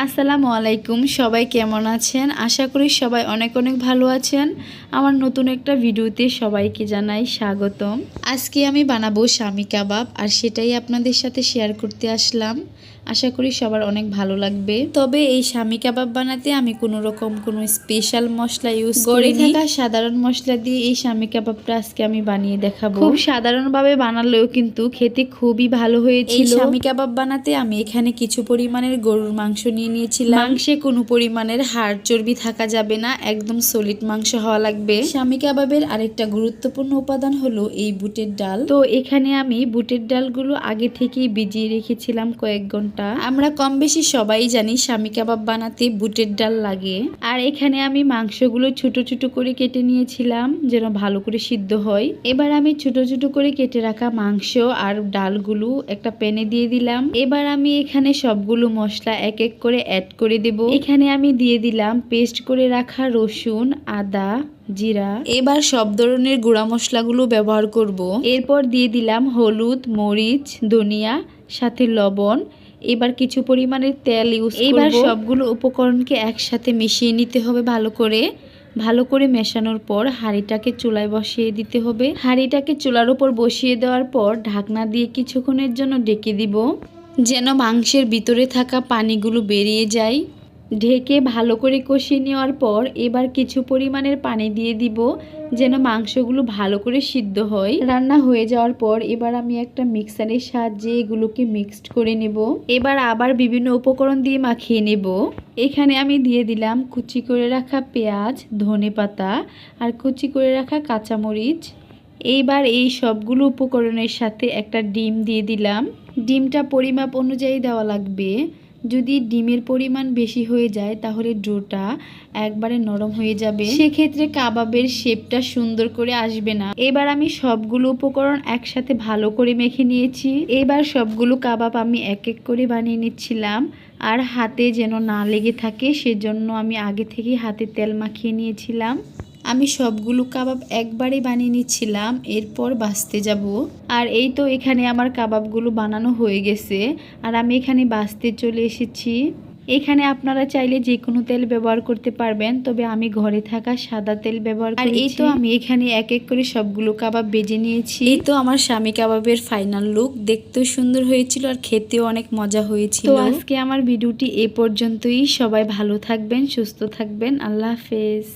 আসসালামু আলাইকুম, সবাই কেমন আছেন? আশা করি সবাই অনেক অনেক ভালো আছেন। আমার নতুন একটা ভিডিওতে সবাইকে জানাই স্বাগতম। আজকে আমি বানাবো শামি কাবাব, আর সেটাই আপনাদের সাথে শেয়ার করতে আসলাম। আশা করি সবার অনেক ভালো লাগবে। তবে এই শামি কাবাব বানাতে আমি কোনো স্পেশাল মশলা ইউজ করিনি। থাকা সাধারণ মশলা দিয়ে এই শামি কাবাবটা আজকে আমি বানিয়ে দেখাবো। খুব সাধারণভাবে বানালেও কিন্তু খেতে খুবই ভালো হয়েছিল। এই শামি কাবাব বানাতে আমি এখানে কিছু পরিমাণের গরুর মাংস নিয়ে নিয়েছিলাম। মাংসে কোনো পরিমাণের হাড় চর্বি থাকা যাবে না, একদম সলিড মাংস হওয়া লাগবে। শামি কাবাবের আরেকটা গুরুত্বপূর্ণ উপাদান হলো এই বুটের ডাল। তো এখানে আমি বুটের ডালগুলো আগে থেকেই ভিজিয়ে রেখেছিলাম কয়েক ঘন্টা। আমরা কম বেশি সবাই জানি শামি কাবাব বানাতে বুটের ডাল লাগে। আর এখানে আমি মাংসগুলো ছোট ছোট করে কেটে নিয়েছিলাম যেন ভালো করে সিদ্ধ হয়। এবার আমি ছোট ছোট করে কেটে রাখা মাংস আর ডালগুলো একটা প্যানে দিয়ে দিলাম। এবার আমি এখানে সবগুলো মশলা এক এক করে অ্যাড করে দেব। এখানে আমি দিয়ে দিলাম পেস্ট করে রাখা রসুন, আদা, জিরা। এবার সব ধরনের গুঁড়া মশলাগুলো ব্যবহার করব। এরপর দিয়ে দিলাম হলুদ, মরিচ, ধনিয়া, সাথে লবণ। এবার কিছু পরিমাণের তেল ইউজ করব। এবার সবগুলো উপকরণকে একসাথে মিশিয়ে নিতে হবে ভালো করে মেশানোর পর হাঁড়িটাকে চুলায় বসিয়ে দিতে হবে। হাঁড়িটাকে চুলার উপর বসিয়ে দেওয়ার পর ঢাকনা দিয়ে কিছুক্ষণের জন্য ঢেকে দিব, যেন মাংসের ভিতরে থাকা পানিগুলো বেরিয়ে যায়। ঢেকে ভালো করে কষিয়ে নেওয়ার পর এবার কিছু পরিমাণের পানি দিয়ে দিব, যেন মাংসগুলো ভালো করে সিদ্ধ হয়। রান্না হয়ে যাওয়ার পর এবার আমি একটা মিক্সারের সাহায্যে এগুলোকে মিক্সড করে নেব। এবার আবার বিভিন্ন উপকরণ দিয়ে মাখিয়ে নেব। এখানে আমি দিয়ে দিলাম কুচি করে রাখা পেঁয়াজ, ধনেপাতা আর কুচি করে রাখা কাঁচামরিচ। এইবার এই সবগুলো উপকরণের সাথে একটা ডিম দিয়ে দিলাম। ডিমটা পরিমাপ অনুযায়ী দেওয়া লাগবে। যদি ডিমের পরিমাণ বেশি হয়ে যায় তাহলে ডোটা একবারে নরম হয়ে যাবে, সেক্ষেত্রে কাবাবের শেপটা সুন্দর করে আসবে না। এবার আমি সবগুলো উপকরণ একসাথে ভালো করে মেখে নিয়েছি। এবার সবগুলো কাবাব আমি এক এক করে বানিয়ে নিচ্ছিলাম, আর হাতে যেন না লেগে থাকে সেজন্য আমি আগে থেকে হাতে তেল মাখিয়ে নিয়েছিলাম। আমি সবগুলো কাবাব একবারে বানিয়ে নিচ্ছিলাম, এরপর ভাজতে যাব। আর এই তো এখানে আমার কাবাবগুলো বানানো হয়ে গেছে, আর আমি এখানে ভাজতে চলে এসেছি। এখানে আপনারা চাইলে যে কোনো তেল ব্যবহার করতে পারবেন, তবে আমি ঘরে থাকা সাদা তেল ব্যবহার করেছি। আর এই তো আমি এখানে এক এক করে সবগুলো কাবাব ভেজে নিয়েছি। এই তো আমার শামি কাবাবের ফাইনাল লুক। দেখতেও সুন্দর হয়েছিল আর খেতেও অনেক মজা হয়েছিল। তো আজকে আমার ভিডিওটি এ পর্যন্তই। সবাই ভালো থাকবেন, সুস্থ থাকবেন। আল্লাহ হাফেজ।